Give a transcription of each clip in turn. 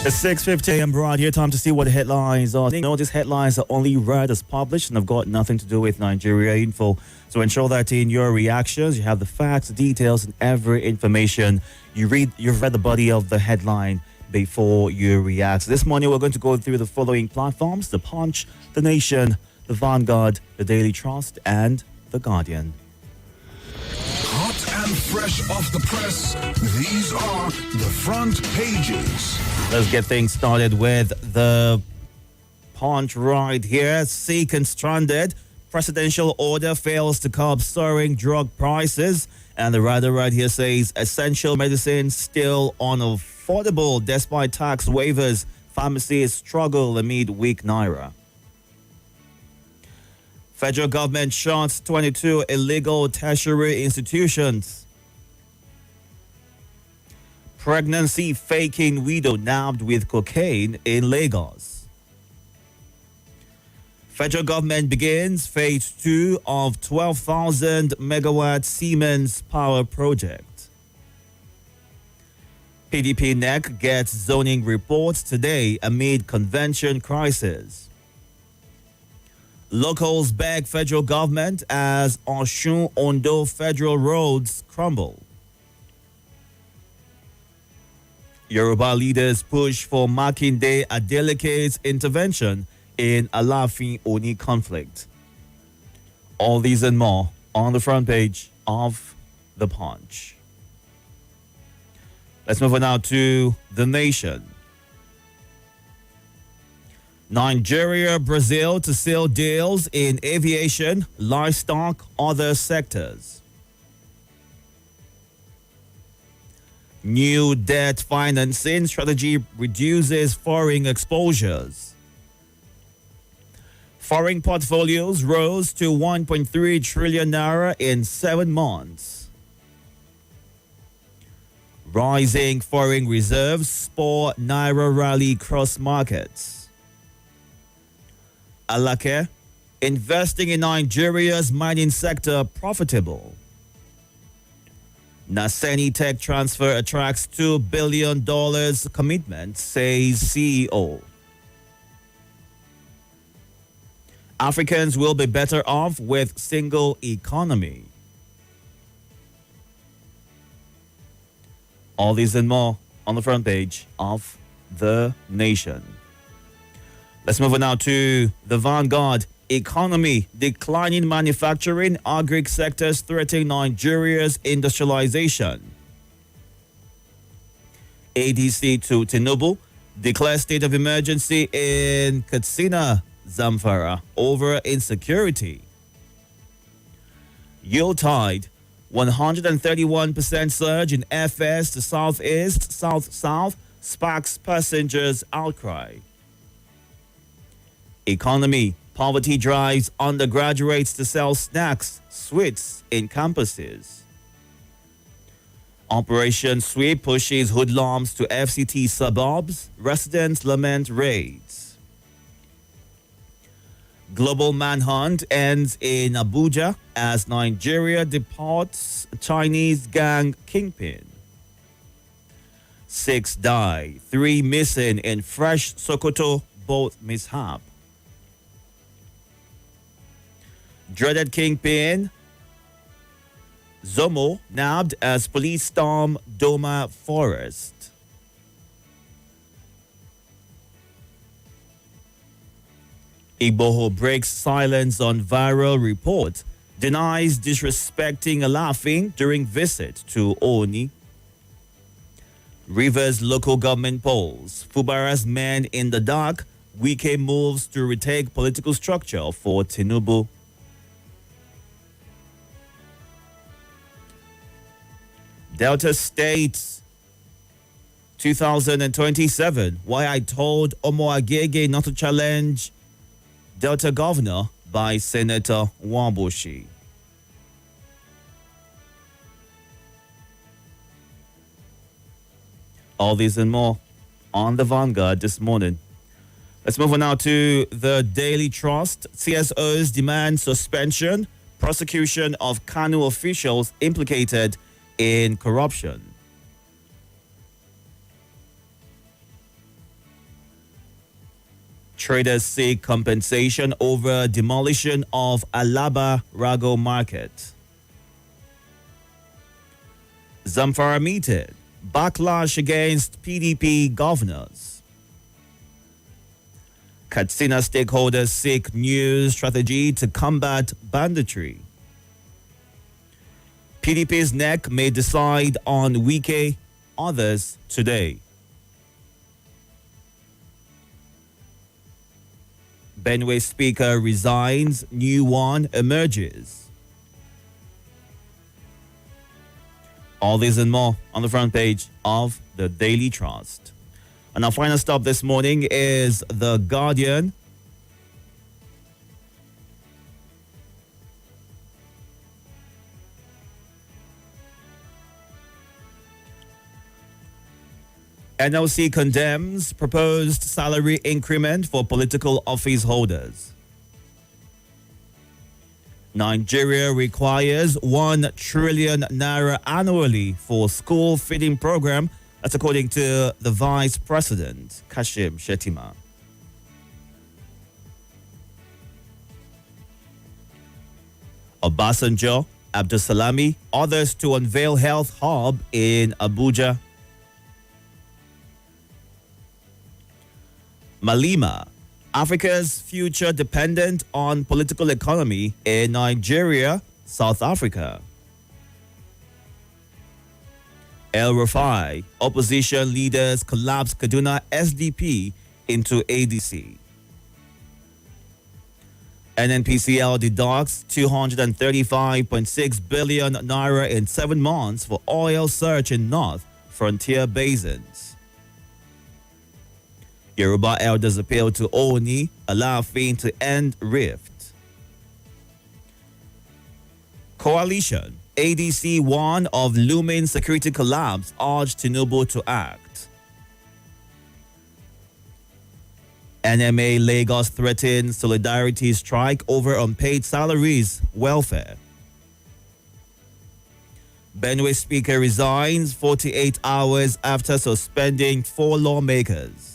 It's 6:50 a.m. right here. Time to see what the headlines are. No, these headlines are only read as published and have got nothing to do with Nigeria info. So ensure that in your reactions, you have the facts, the details, and every information. You've read the body of the headline before you react. So this morning, we're going to go through the following platforms: The Punch, The Nation, The Vanguard, The Daily Trust, and The Guardian. Hot and fresh off the press, these are the front pages. Let's get things started with the Punch right here. Sick and stranded. Presidential order fails to curb soaring drug prices. And the writer right here says essential medicine still unaffordable despite tax waivers. Pharmacies struggle amid weak naira. Federal government shuts 22 illegal tertiary institutions. Pregnancy faking widow nabbed with cocaine in Lagos. Federal government begins phase 2 of 12,000 megawatt Siemens power project. PDP NEC gets zoning reports today amid convention crisis. Locals beg federal government as Osun Ondo federal roads crumble. Yoruba leaders push for Makinde Adeleke's intervention in Alafin Oni conflict. All these and more on the front page of The Punch. Let's move on now to The Nation. Nigeria, Brazil to seal deals in aviation, livestock, other sectors. New debt financing strategy reduces foreign exposures. Foreign portfolios rose to 1.3 trillion naira in 7 months. Rising foreign reserves spur naira rally cross markets. Alake, investing in Nigeria's mining sector profitable. Naseni tech transfer attracts $2 billion commitment, says CEO. Africans will be better off with single economy. All these and more on the front page of The Nation. Let's move on now to The Vanguard. Economy, declining manufacturing, agri sectors threatening Nigeria's industrialization. ADC to Tinubu declares state of emergency in Katsina, Zamfara over insecurity. Yuletide, 131% surge in FS to southeast, south-south, sparks passengers' outcry. Economy, poverty drives undergraduates to sell snacks, sweets in campuses. Operation Sweep pushes hoodlums to FCT suburbs. Residents lament raids. Global manhunt ends in Abuja as Nigeria deports Chinese gang kingpin. 6 die, 3 missing in fresh Sokoto boat mishap. Dreaded kingpin Zomo nabbed as police storm Doma Forest. Igboho breaks silence on viral report, denies disrespecting Alafin during visit to Oni. Rivers local government polls, Fubara's men in the dark, Wike moves to retake political structure for Tinubu. Delta State 2027. Why I told Omo Agege not to challenge Delta Governor by Senator Wamboshi. All these and more on the Vanguard this morning. Let's move on now to the Daily Trust. CSOs demand suspension, prosecution of Kanu officials implicated in corruption. Traders seek compensation over demolition of Alaba Rago Market. Zamfara meeting. Backlash against PDP governors. Katsina stakeholders seek new strategy to combat banditry. PDP's neck may decide on Wike, others today. Benue Speaker resigns, new one emerges. All this and more on the front page of the Daily Trust. And our final stop this morning is The Guardian. NLC condemns proposed salary increment for political office holders. Nigeria requires 1 trillion naira annually for school feeding program. That's according to the Vice President, Kashim Shettima. Obasanjo, Abdulsalami, others to unveil health hub in Abuja. Malima, Africa's future dependent on political economy in Nigeria, South Africa. El Rufai, opposition leaders collapse Kaduna SDP into ADC. NNPCL deducts 235.6 billion naira in 7 months for oil search in North Frontier Basins. Yoruba elders appeal to Oni, Alaafin to end rift. Coalition, ADC warn of looming security collapse, urged Tinubu to act. NMA Lagos threatens solidarity strike over unpaid salaries, welfare. Benue Speaker resigns 48 hours after suspending 4 lawmakers.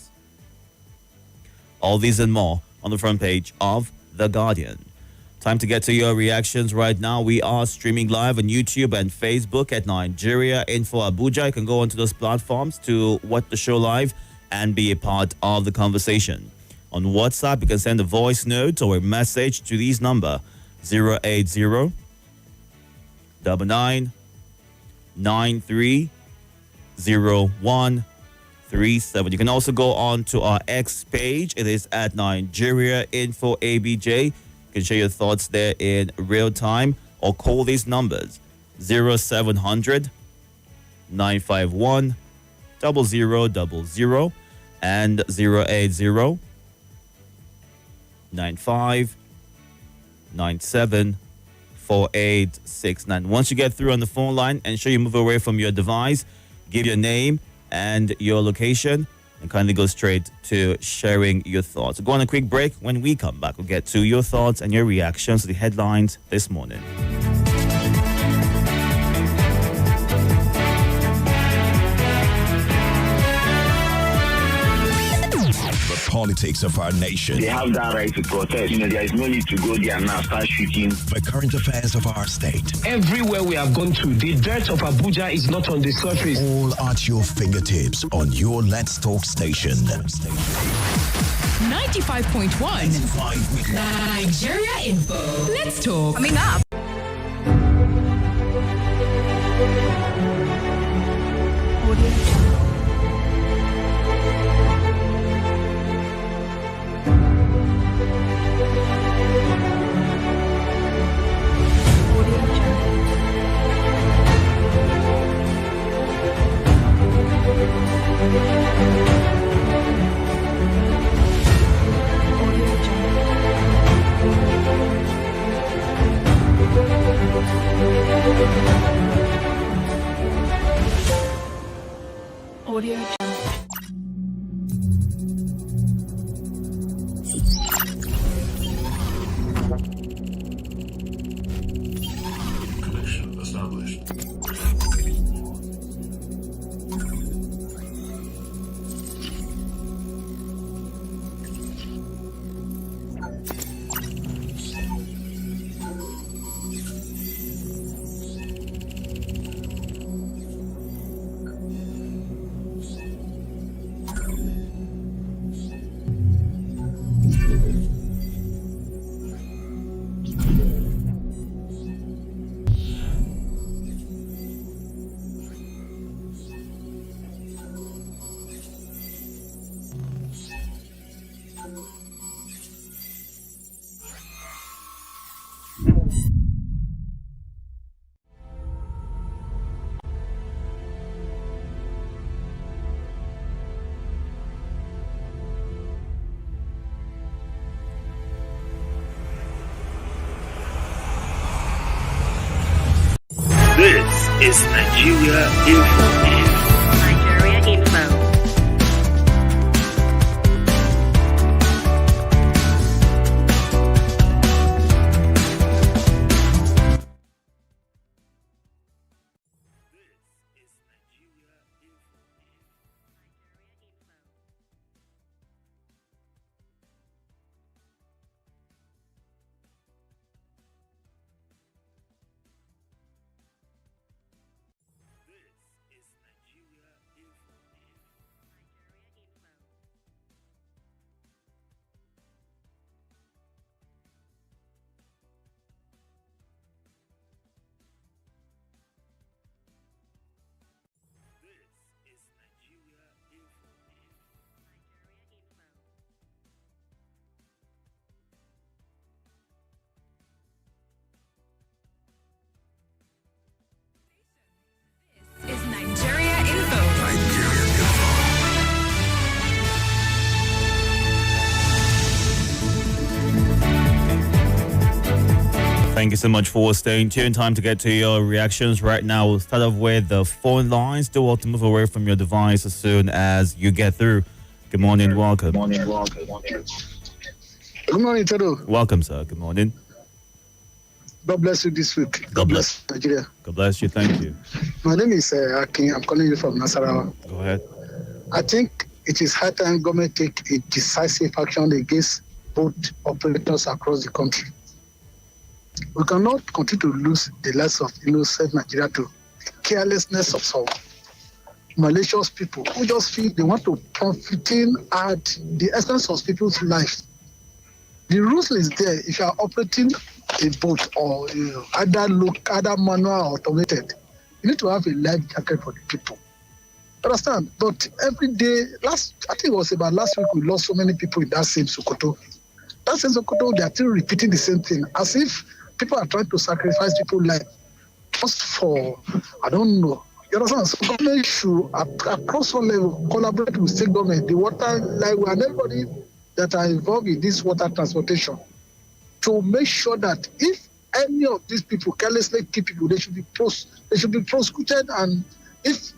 All these and more on the front page of The Guardian. Time to get to your reactions right now. We are streaming live on YouTube and Facebook at Nigeria Info Abuja. You can go onto those platforms to watch the show live and be a part of the conversation. On WhatsApp, you can send a voice note or a message to this number 080 99 93 0137. You can also go on to our X page. It is at Nigeria Info ABJ. You can share your thoughts there in real time or call these numbers 0700 951 0000 and 080 95 97 4869. Once you get through on the phone line, ensure you move away from your device, give your name and your location, and kindly go straight to sharing your thoughts. Go on a quick break. When we come back, we'll get to your thoughts and your reactions to the headlines this morning. Politics of our nation. They have that right to protest. There is no need to go there now start shooting. The current affairs of our state. Everywhere we have gone to, the dirt of Abuja is not on the surface. All at your fingertips on your Let's Talk station. 95.1 Nigeria Info. Let's Talk. Coming up. Audio Jungle. Connection established. Nigeria Info. Nigeria Info. Is Nigeria Info. Thank you so much for staying tuned. Time to get to your reactions right now. We'll start off with the phone lines. Do want to move away from your device as soon as you get through. Good morning, welcome. Good morning, Itodo. Welcome, sir. Good morning. God bless you this week. God bless. Nigeria. God bless you. Thank you. My name is Akin. I'm calling you from Nasarawa. Go ahead. I think it is high time government take a decisive action against both operators across the country. We cannot continue to lose the lives of innocent Nigeria to the carelessness of some malicious people who just feel they want to profit at the expense of people's lives. The rules is there. If you are operating a boat or either manual or automated, you need to have a life jacket for the people. Understand? But every day, I think it was about last week, we lost so many people in that same Sokoto. That same Sokoto, they are still repeating the same thing, as if people are trying to sacrifice people's life just for, I don't know. You understand? So government should, across all level, collaborate with state government, the water, and everybody that are involved in this water transportation, to make sure that if any of these people carelessly kill people, they should be prosecuted, and if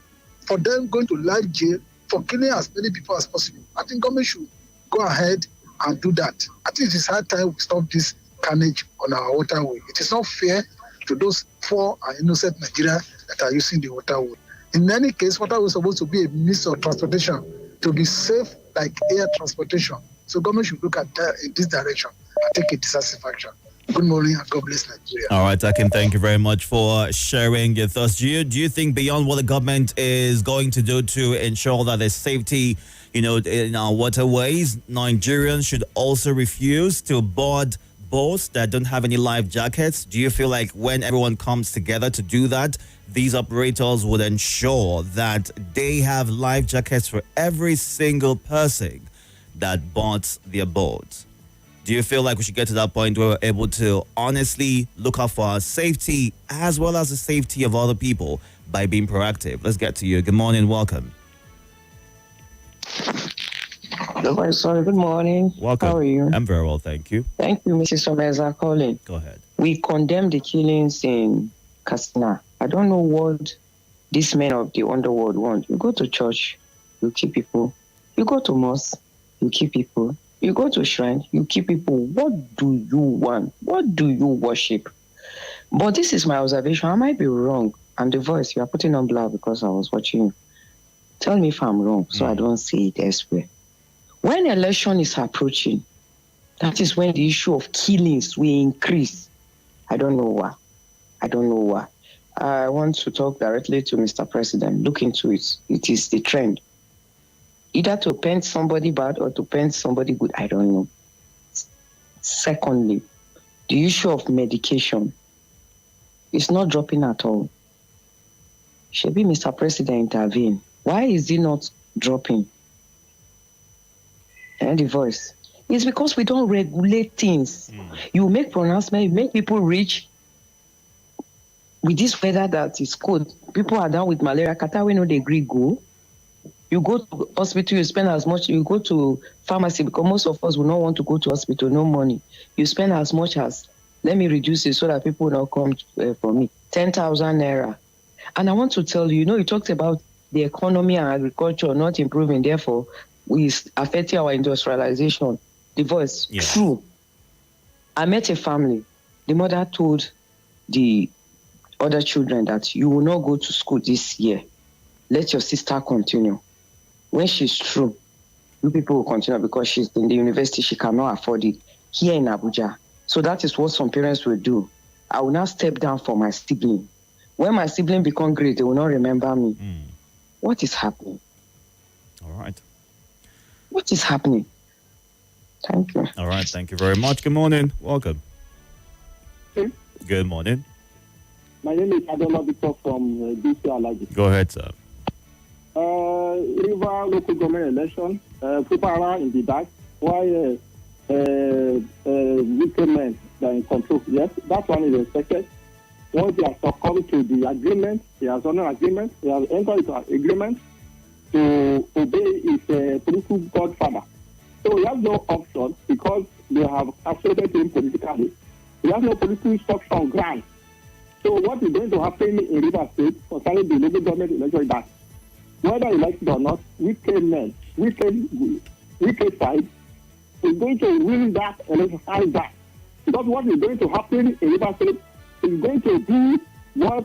for them going to life jail for killing as many people as possible, I think government should go ahead and do that. I think it is high time we stop this carnage on our waterway. It is not fair to those poor and innocent Nigeria that are using the waterway. In any case, waterway is supposed to be a means of transportation to be safe like air transportation. So government should look at that in this direction and take a decisive action. Good morning and God bless Nigeria. All right, Akin, thank you very much for sharing your thoughts. Do you think beyond what the government is going to do to ensure that there's safety, in our waterways, Nigerians should also refuse to board boats that don't have any life jackets? Do you feel like when everyone comes together to do that, these operators would ensure that they have life jackets for every single person that boards their boat? Do you feel like we should get to that point where we're able to honestly look out for our safety as well as the safety of other people by being proactive? Let's get to you. Good morning. Welcome. Sorry, good morning. Welcome. How are you? I'm very well, thank you. Thank you, Mrs. Someza calling. Go ahead. We condemn the killings in Katsina. I don't know what these men of the underworld want. You go to church, you kill people. You go to mosque, you kill people. You go to shrine, you kill people. What do you want? What do you worship? But this is my observation. I might be wrong. And the voice, you are putting on blur because I was watching you. Tell me if I'm wrong so I don't say it elsewhere. When election is approaching, that is when the issue of killings will increase. I don't know why. I want to talk directly to Mr. President. Look into it. It is the trend. Either to paint somebody bad or to paint somebody good. I don't know. Secondly, the issue of medication is not dropping at all. Should be Mr. President intervene. Why is he not dropping? And the voice. It's because we don't regulate things. You make pronouncement, you make people rich. With this weather that is cold, people are down with malaria. Qatar, we know they agree go. You go to hospital, you spend as much. You go to pharmacy because most of us will not want to go to hospital, no money. You spend as much as, let me reduce it so that people will not come for me. 10,000 naira And I want to tell you, you talked about the economy and agriculture not improving, therefore, is affecting our industrialization. The voice, true. I met a family. The mother told the other children that you will not go to school this year. Let your sister continue. When she's through, you people will continue because she's in the university, she cannot afford it here in Abuja. So that is what some parents will do. I will now step down for my sibling. When my sibling become great, they will not remember me. What is happening? All right. What is happening? Thank you. All right. Thank you very much. Good morning. Welcome. Hey. Good morning. My name is Itodo Victor from DC Alaji. Go ahead, sir. River local government election, people are in the dark. Why wicked men are in control? Yes, that one is expected. Once they have succumbed to the agreement, he has done an agreement, he has entered into an agreement to obey his political godfather. So he has no option because they have associated him politically. He has no political structure on ground. So what is going to happen in River State concerning the local government election is that whether elected or not, wicked men, wicked side is going to win that election that. Because what is going to happen in River State is going to be what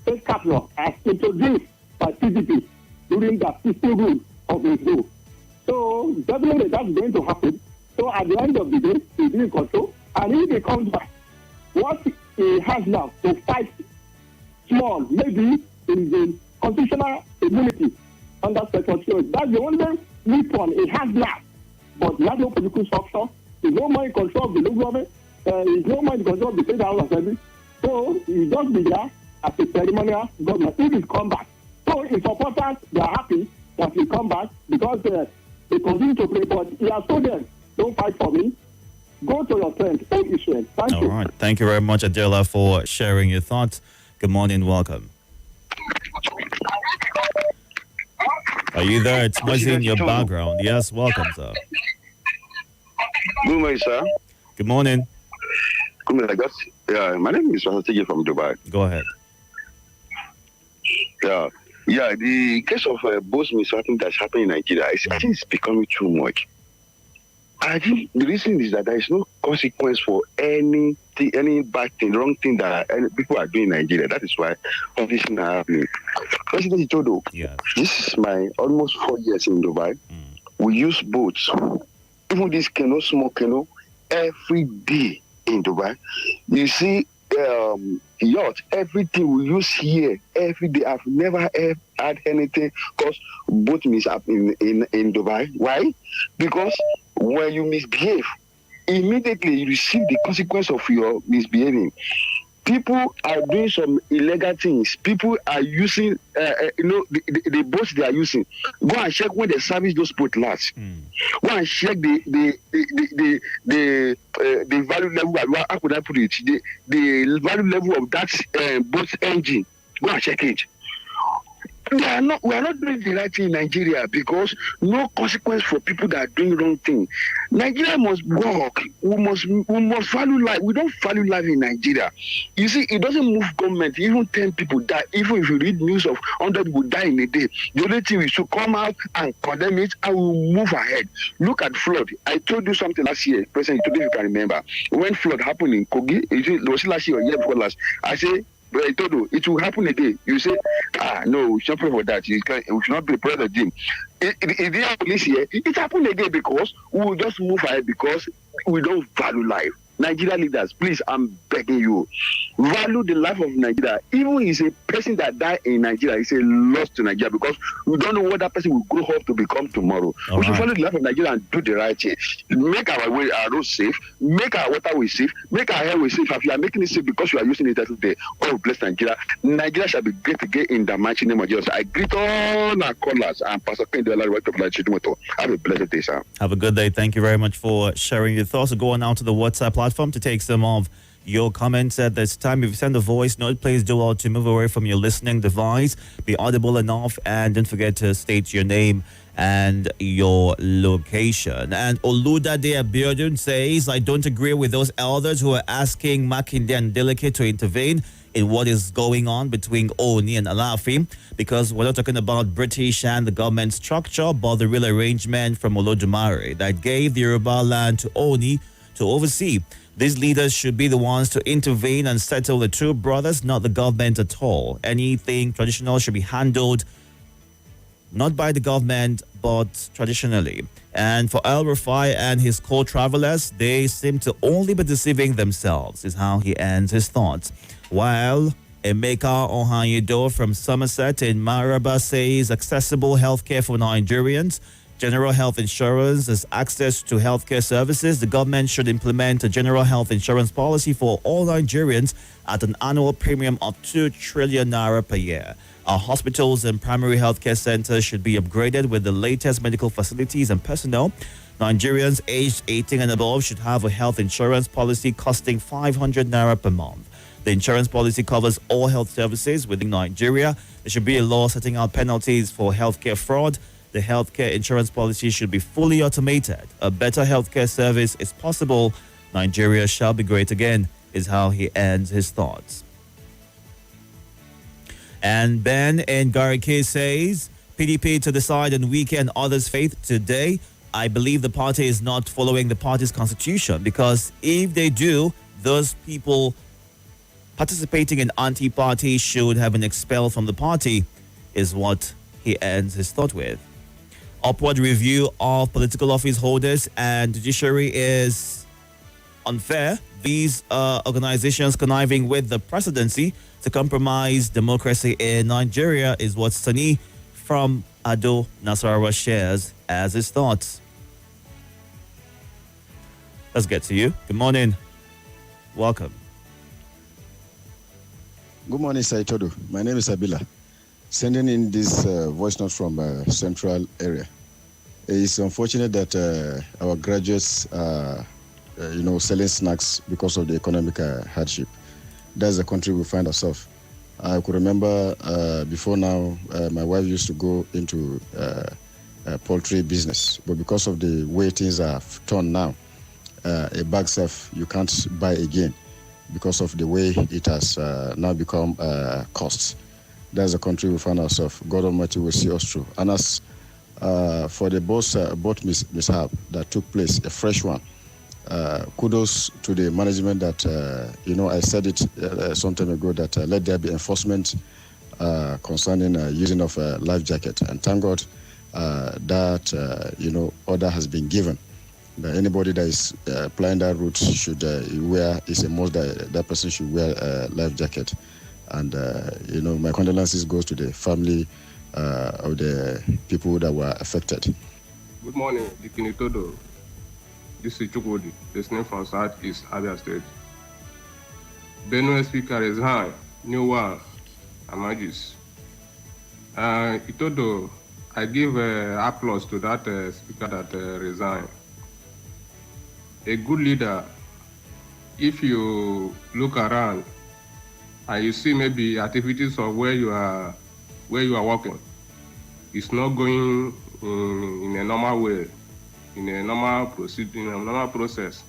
state capital has introduced by PDP during the peaceful rule of his rule. So definitely that's going to happen. So at the end of the day, he's in control. And if he comes back, what he has now to fight small, maybe in the constitutional immunity under Section 2. That's the only weapon he has now. But he has no political structure. He's no more in control of the local government. He's no more in control of the state house assembly. So he just be there as a ceremonial government. If he come back. So his supporters, they are happy that he come back because they continue to play. But he has told them, don't fight for me. Go to your tent, old Israel. Thank you. All right. Thank you very much, Adela, for sharing your thoughts. Good morning. Welcome. Are you there? It's noisy in your background. Yes, welcome, sir. Good morning, sir. Good morning. Good morning. My name is Rasatigi from Dubai. Go ahead. Yeah, the case of both misfortune that's happening in Nigeria, I think it's becoming too much. I think the reason is that there is no consequence for any bad thing, wrong thing that people are doing in Nigeria. That is why all this is happening. President Itodo, this is my almost 4 years in Dubai. We use boats, even this canoe, small canoe, every day in Dubai. You see, yacht, everything we use here every day. I've never had anything cause boat mishap in Dubai. Why? Because when you misbehave, immediately you receive the consequence of your misbehaving. People are doing some illegal things. People are using, the boats they are using. Go and check when they service those boats last. Go and check the value level. How could I put it? The value level of that boat's engine. Go and check it. We are not doing the right thing in Nigeria because no consequence for people that are doing wrong thing. Nigeria must work. We must value life. We don't value life in Nigeria. You see, it doesn't move government. Even 10 people die. Even if you read news of 100 people die in a day, the only thing is to come out and condemn it and we'll move ahead. Look at flood. I told you something last year, President, if you can remember. When flood happened in Kogi, it was last year or year before last. I say, but Itodo, it will happen again. You say, no, we should pray for that. We should not be prayer of Jim. It didn't happen this year. It happened again because we will just move ahead because we don't value life. Nigeria leaders, please, I'm begging you, value the life of Nigeria. Even if it's a person that died in Nigeria, it's a loss to Nigeria because we don't know what that person will grow up to become tomorrow. We should value the life of Nigeria and do the right thing. Make our roads safe, make our waterway safe, make our airway safe. If you are making it safe because you are using it every day, oh, bless Nigeria. Nigeria shall be great again in the mighty name of Jesus. I greet all our callers and Pastor Ken de la Have a blessed day, sir. Have a good day. Thank you very much for sharing your thoughts. Go on now to the WhatsApp platform to take some of your comments at this time. If you send a voice note, please do all to move away from your listening device. Be audible enough, and don't forget to state your name and your location. And Oludade Abiodun says, I don't agree with those elders who are asking Makinde and Delicate to intervene in what is going on between Oni and Alaafin, because we're not talking about British and the government structure, but the real arrangement from Olodumare that gave the Yoruba land to Oni to oversee. These leaders should be the ones to intervene and settle the two brothers, not the government at all. Anything traditional should be handled not by the government, but traditionally. And for El Rufai and his co-travelers, they seem to only be deceiving themselves, is how he ends his thoughts. While Emeka Ohanyedo from Somerset in Maraba says accessible healthcare for Nigerians, general health insurance as access to healthcare services, the government should implement a general health insurance policy for all Nigerians at an annual premium of 2 trillion naira per year. Our hospitals and primary healthcare centers should be upgraded with the latest medical facilities and personnel. Nigerians aged 18 and above should have a health insurance policy costing 500 naira per month. The insurance policy covers all health services within Nigeria. There should be a law setting out penalties for healthcare fraud. The healthcare insurance policy should be fully automated. A better healthcare service is possible. Nigeria shall be great again, is how he ends his thoughts. And Ben in Garike says, PDP to decide on weekend others' faith today. I believe the party is not following the party's constitution, because if they do, those people participating in anti-party should have been expelled from the party, is what he ends his thought with. Upward review of political office holders and judiciary is unfair. These organizations conniving with the presidency to compromise democracy in Nigeria, is what Sani from Ado Nasarawa shares as his thoughts. Let's get to you. Good morning. Welcome. Good morning, sir. Itodo. My name is Abila. Sending in this voice note from central area. It's unfortunate that our graduates are, selling snacks because of the economic hardship. That's the country we find ourselves. I could remember before now, my wife used to go into poultry business, but because of the way things are turned now, a bag stuff you can't buy again because of the way it has now become costs. That's the country we find ourselves. God Almighty will see us through. And as for the boat mishap that took place, a fresh one, kudos to the management that, I said it some time ago that let there be enforcement concerning using of a life jacket. And thank God that, order has been given. That anybody that is applying that route should it's a must that person should wear a life jacket. And, my condolences goes to the family of the people that were affected. Good morning, Itodo. This is Chukwudi, listening from Southeast Abia State. Benue Speaker is high, new one emerges. Itodo, I give applause to that speaker that resigned. A good leader, if you look around and you see maybe activities of where you are working, it's not going in a normal way, in a normal process.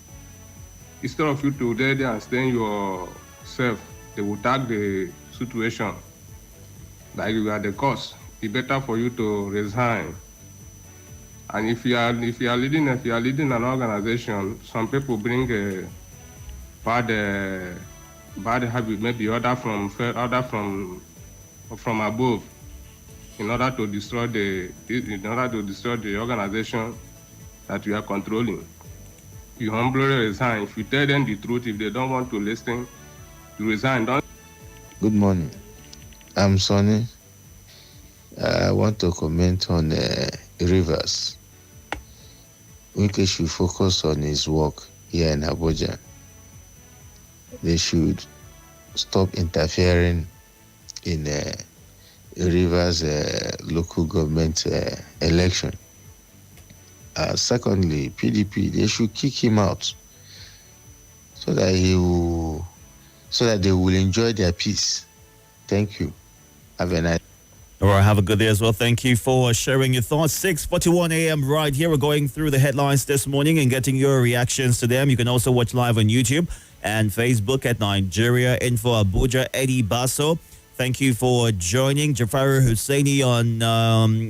Instead of you to there and stay yourself, they will tag the situation like you are the cause. It's better for you to resign. And if you are leading an organization, some people bring a bad habit, maybe order from above, in order to destroy the organization that you are controlling. You humbly resign. If you tell them the truth, if they don't want to listen, you resign. Good morning. I'm Sonny. I want to comment on Rivers. Wike should focus on his work here in Abuja. They should stop interfering in Rivers local government election. Secondly, PDP, they should kick him out so that he will so that they will enjoy their peace. Thank you. Have a nice. All right, have a good day as well. Thank you for sharing your thoughts. 6:41 a.m. right here. We're going through the headlines this morning and getting your reactions to them. You can also watch live on YouTube and Facebook at Nigeria Info Abuja. Eddie Basso, thank you for joining. Jafari Husseini on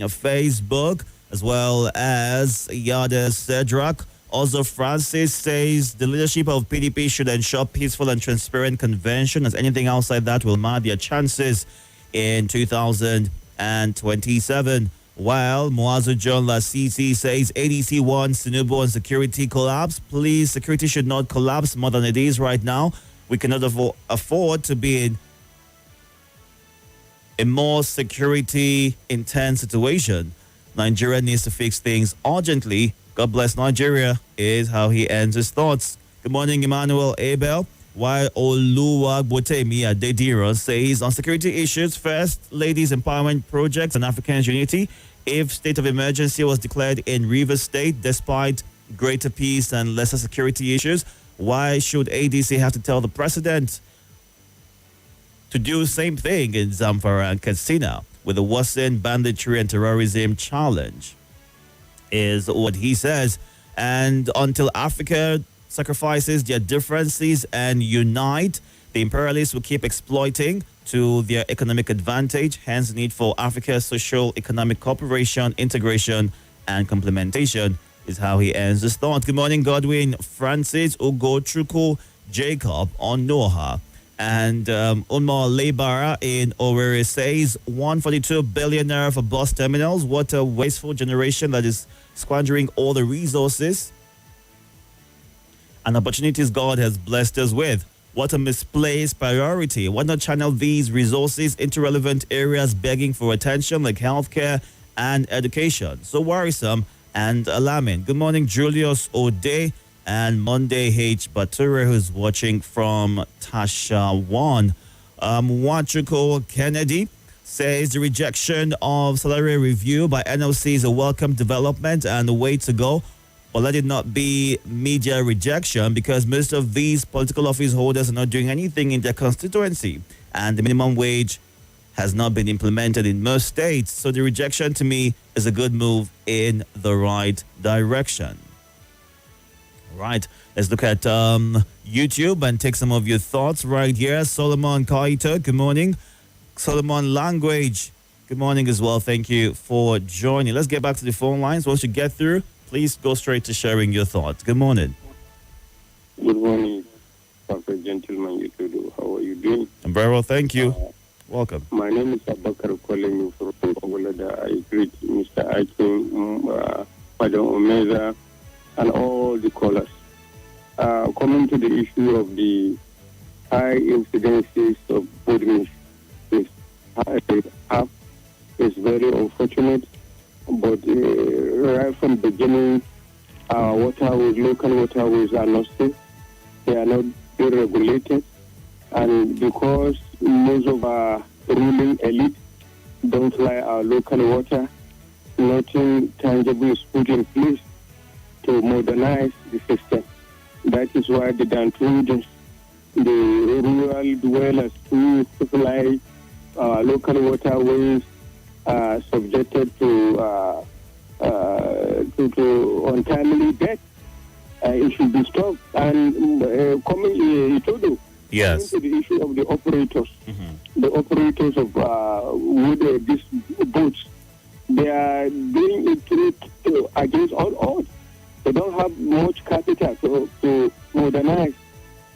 Facebook, as well as Yada Cedric. Also, Francis says the leadership of PDP should ensure peaceful and transparent convention, as anything outside that will mar their chances in 2027. While Muazu John Lasisi says ADC wants Tinubu on security collapse. Please, security should not collapse more than it is right now. We cannot afford to be in a more security intense situation. Nigeria needs to fix things urgently. God bless Nigeria is how he ends his thoughts. Good morning, Emmanuel Abel. While Oluwagbotemi Adedira says on security issues, first ladies empowerment projects and Africans unity. If state of emergency was declared in Rivers State despite greater peace and lesser security issues, why should ADC have to tell the president to do the same thing in Zamfara and Katsina with the worsened banditry and terrorism challenge? Is what he says. And until Africa sacrifices their differences and unite, the imperialists will keep exploiting to their economic advantage. Hence the need for Africa's social economic cooperation, integration, and complementation is how he ends his thought. Good morning, Godwin Francis Ugochukwu Jacob on Noha. And Umar Lebara in Owerri says 142 billion naira for bus terminals. What a wasteful generation that is squandering all the resources and opportunities God has blessed us with. What a misplaced priority. Why not channel these resources into relevant areas begging for attention like healthcare and education? So worrisome and alarming. Good morning, Julius O'Day and Monday H. Bature, who's watching from Tashawan. Wachuko Kennedy says the rejection of salary review by NLC is a welcome development and the way to go. But let it not be media rejection, because most of these political office holders are not doing anything in their constituency. And the minimum wage has not been implemented in most states. So the rejection to me is a good move in the right direction. All right, let's look at YouTube and take some of your thoughts right here. Solomon Kaito, good morning. Solomon Language, good morning as well. Thank you for joining. Let's get back to the phone lines. Once you get through, please go straight to sharing your thoughts. Good morning. Good morning, perfect gentleman, Itodo. How are you doing? I'm very well, thank you. Welcome. My name is Abakar calling you from Ogolada. I greet Mr. Akin, Madam Omeza, and all the callers. Coming to the issue of the high incidences of body is very unfortunate, but right from the beginning, our waterways, local waterways are not safe. They are not regulated, and because most of our ruling elite don't fly our local water, nothing tangible is put in place to modernize the system. That is why the downtrodden, the rural dwellers who supply local waterways are subjected to untimely death. It should be stopped. And coming Itodo, yes, to the issue of the operators, the operators of with these boats, they are doing it against all odds. They don't have much capital to modernize,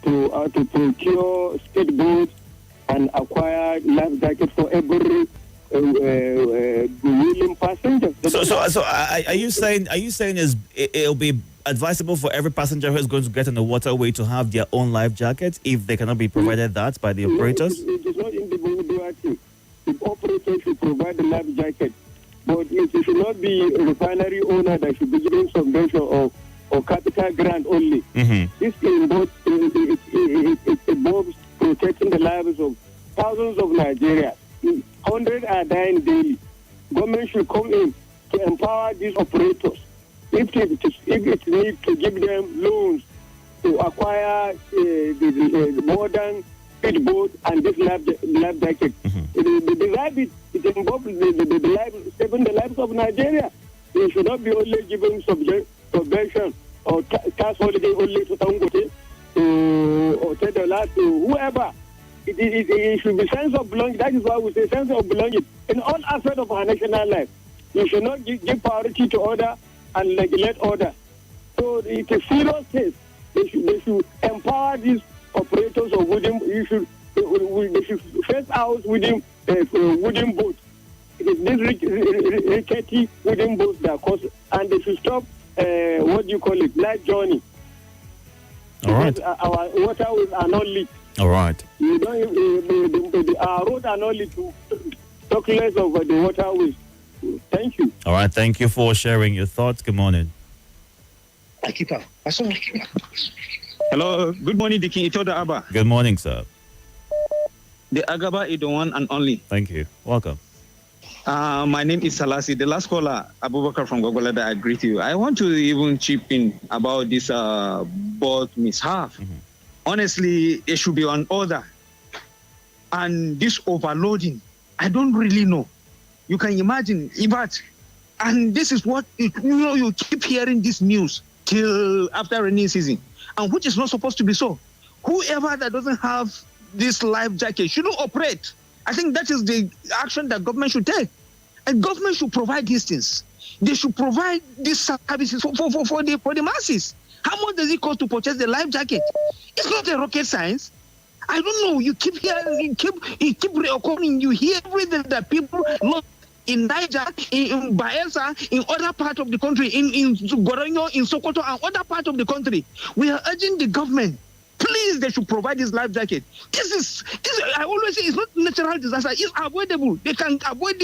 to procure speedboats and acquire life jacket for every willing passenger. So are you saying it'll be advisable for every passenger who is going to get on the waterway to have their own life jacket if they cannot be provided that by the operators? It is not individuality. The operator should provide the life jacket. But it should not be a refinery owner that should be giving subvention or capital grant only. This involves protecting the lives of thousands of Nigerians. Hundreds are dying daily. Government should come in to empower these operators. If it needs to give them loans to acquire the modern speedboat and this life jacket. The life it involves the life, saving the lives of Nigeria. They should not be only given subvention or cash holiday only to Tangote or Tedola to whoever. It should be sense of belonging. That is why we say sense of belonging in all aspects of our national life. You should not give priority to order and neglect order. So it's a serious case. They should empower these operators of wooden. They should phase out wooden boats. It is these rickety wooden boats that cause, and they should stop light journey. All right. Our waterways are not lit. All right. You don't. Our roads are not lit. Talk less of the waterways. Thank you. All right. Thank you for sharing your thoughts. Good morning. Hello. Good morning, Dikin Itodo Abba. Good morning, sir. The Agaba is the one and only. Thank you. Welcome. My name is Salasi. The last caller, Abubakar from Gogolada, I greet you. I want to even chip in about this boat mishap. Honestly, it should be on order. And this overloading, I don't really know. You can imagine, and this is what, you keep hearing this news till after rainy season, and which is not supposed to be so. Whoever that doesn't have this life jacket shouldn't operate. I think that is the action that government should take. And government should provide these things. They should provide these services for the masses. How much does it cost to purchase the life jacket? It's not a rocket science. I don't know. You keep hearing, you keep reoccurring. You hear everything that people look in Niger, in Bayelsa, in other parts of the country, in Goronyo, in Sokoto, and other parts of the country. We are urging the government, please, they should provide this life jacket. This is I always say, it's not natural disaster. It's avoidable. They can avoid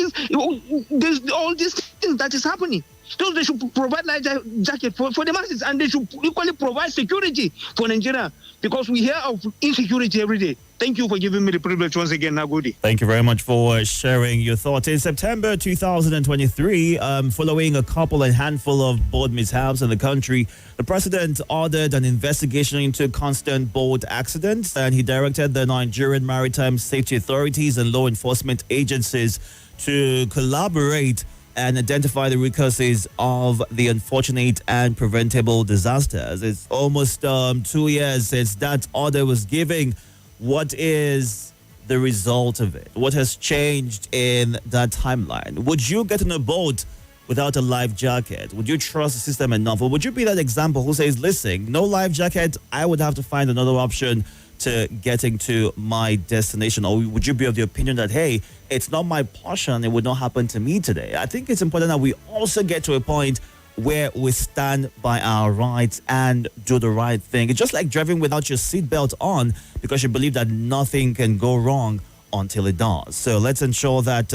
all these things that is happening. So they should provide life jacket for the masses, and they should equally provide security for Nigeria, because we hear of insecurity every day. Thank you for giving me the privilege once again, Nagodi. Thank you very much for sharing your thoughts. In September 2023, following a couple and handful of boat mishaps in the country, the president ordered an investigation into constant boat accidents, and he directed the Nigerian Maritime Safety Authorities and law enforcement agencies to collaborate and identify the root causes of the unfortunate and preventable disasters. It's almost 2 years since that order was given. What is the result of it? What has changed in that timeline? Would you get in a boat without a life jacket? Would you trust the system enough? Or would you be that example who says, listen, no life jacket, I would have to find another option to getting to my destination? Or would you be of the opinion that, hey, it's not my portion, it would not happen to me today? I think it's important that we also get to a point where we stand by our rights and do the right thing. It's just like driving without your seatbelt on, because you believe that nothing can go wrong until it does. So let's ensure that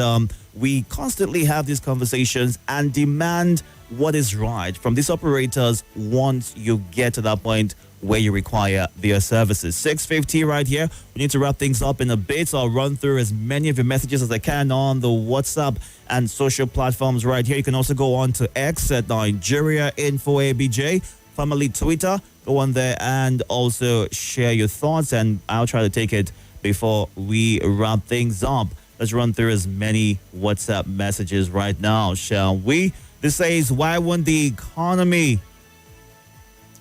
we constantly have these conversations and demand what is right from these operators once you get to that point where you require their services. 6:50 right here. We need to wrap things up in a bit, so I'll run through as many of your messages as I can on the WhatsApp and social platforms right here. You can also go on to X at Nigeria Info ABJ, family Twitter. Go on there and also share your thoughts, and I'll try to take it before we wrap things up. Let's run through as many WhatsApp messages right now, shall we? This says, why won't the economy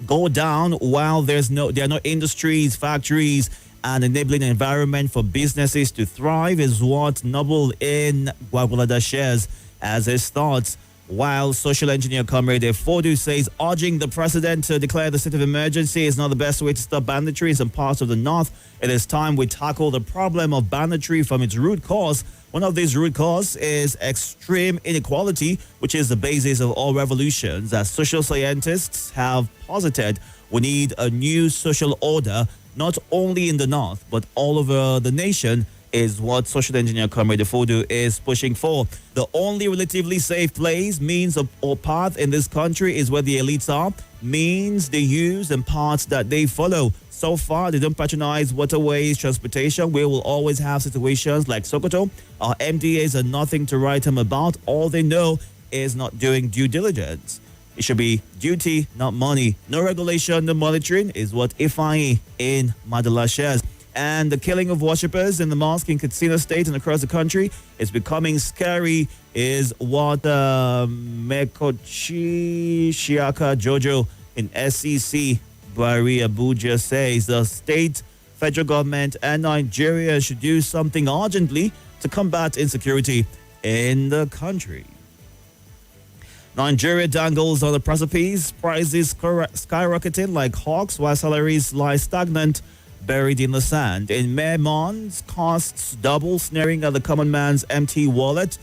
go down while there are no industries, factories, and enabling environment for businesses to thrive? Is what Noble in Gwagwalada shares as his thoughts. While social engineer comrade Itodo says urging the president to declare the state of emergency is not the best way to stop banditry in some parts of the north. It is time we tackle the problem of banditry from its root cause. One of these root causes is extreme inequality, which is the basis of all revolutions. As social scientists have posited, we need a new social order, not only in the north, but all over the nation, is what social engineer comrade Itodo is pushing for. The only relatively safe place, means, or path in this country is where the elites are, means they use and paths that they follow. So far, they don't patronize waterways, transportation. We will always have situations like Sokoto. Our MDAs are nothing to write home about. All they know is not doing due diligence. It should be duty, not money. No regulation, no monitoring is what Ifeanyi in Madala shares. and the killing of worshippers in the mosque in Katsina State and across the country is becoming scary, is what Mekochi Shiaka Jojo in SEC Bari Abuja says. The state, federal government, and Nigeria should do something urgently to combat insecurity in the country. Nigeria dangles on the precipice, prices skyrocketing like hawks while salaries lie stagnant, buried in the sand. In mere months, costs double, snaring at the common man's empty wallet.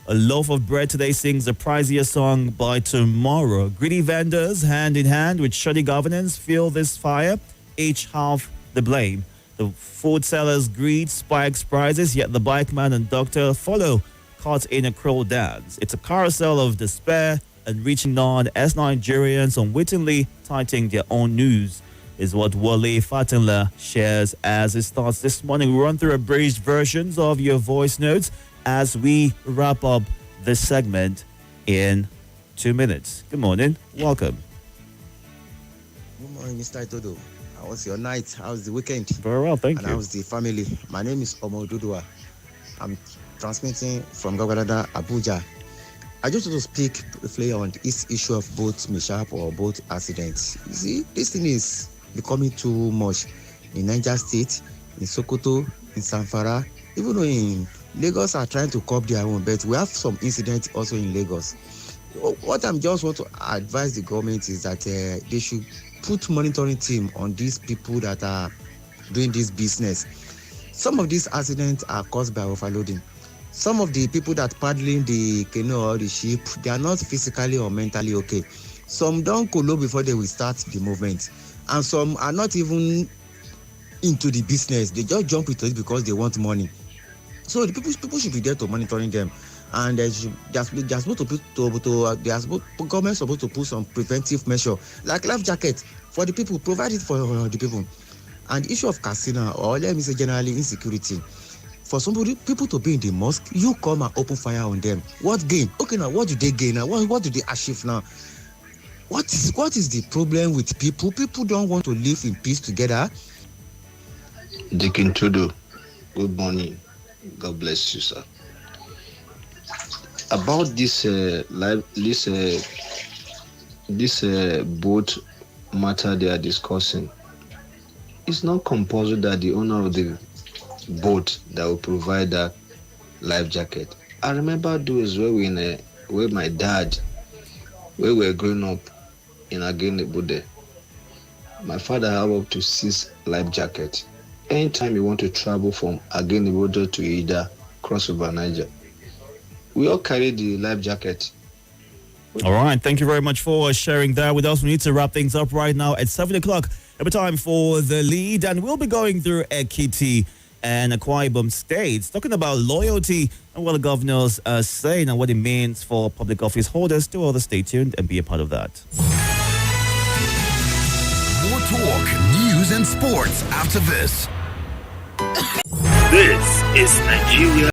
A loaf of bread today sings a pricier song by tomorrow. Greedy vendors, hand in hand with shoddy governance, fuel this fire, each half the blame. The food sellers' greed spikes prices, yet the bike man and doctor follow, caught in a cruel dance. It's a carousel of despair and reaching on as Nigerians unwittingly tighten their own news, is what Wale Fatinla shares as it starts this morning. We run through abridged versions of your voice notes as we wrap up this segment in 2 minutes. Good morning. Welcome. Good morning, Mr. Itodo. How was your night? How was the weekend? Very well, thank you. How was the family? My name is Omo Dudua. I'm transmitting from Gogolada, Abuja. I just want to speak briefly on this issue of both mishap or both accidents. You see, this thing is becoming too much in Niger State, in Sokoto, in Zamfara, even though in Lagos are trying to curb their own, but we have some incidents also in Lagos. What I'm just want to advise the government is that they should put monitoring team on these people that are doing this business. Some of these accidents are caused by overloading. Some of the people that paddling the canoe or the ship, they are not physically or mentally okay. Some don't colo before they will start the movement. And some are not even into the business. They just jump into it because they want money. So the people should be there to monitoring them. And government supposed to put some preventive measure, like life jacket for the people, provide it for the people. And the issue of casino, or let me say generally insecurity, for somebody, people to be in the mosque, you come and open fire on them. What gain? Okay, now what do they gain? Now what do they achieve now? What is the problem with people? People don't want to live in peace together. Itodo, good morning. God bless you, sir. About this boat matter they are discussing, it's not compulsory that the owner of the boat that will provide that life jacket. I remember those where my dad, where we were growing up in Ageneboode, my father had up to 6 life jackets. Anytime you want to travel from Ageneboode to Ida, cross over Niger, we all carry the life jacket. All right, thank you very much for sharing that with us. We need to wrap things up right now at 7 o'clock. Every time for the lead, and we'll be going through Ekiti and Akwa Ibom states, talking about loyalty and what the governors are saying and what it means for public office holders. Do all the stay tuned and be a part of that. More talk, news, and sports after this. This is Nigeria.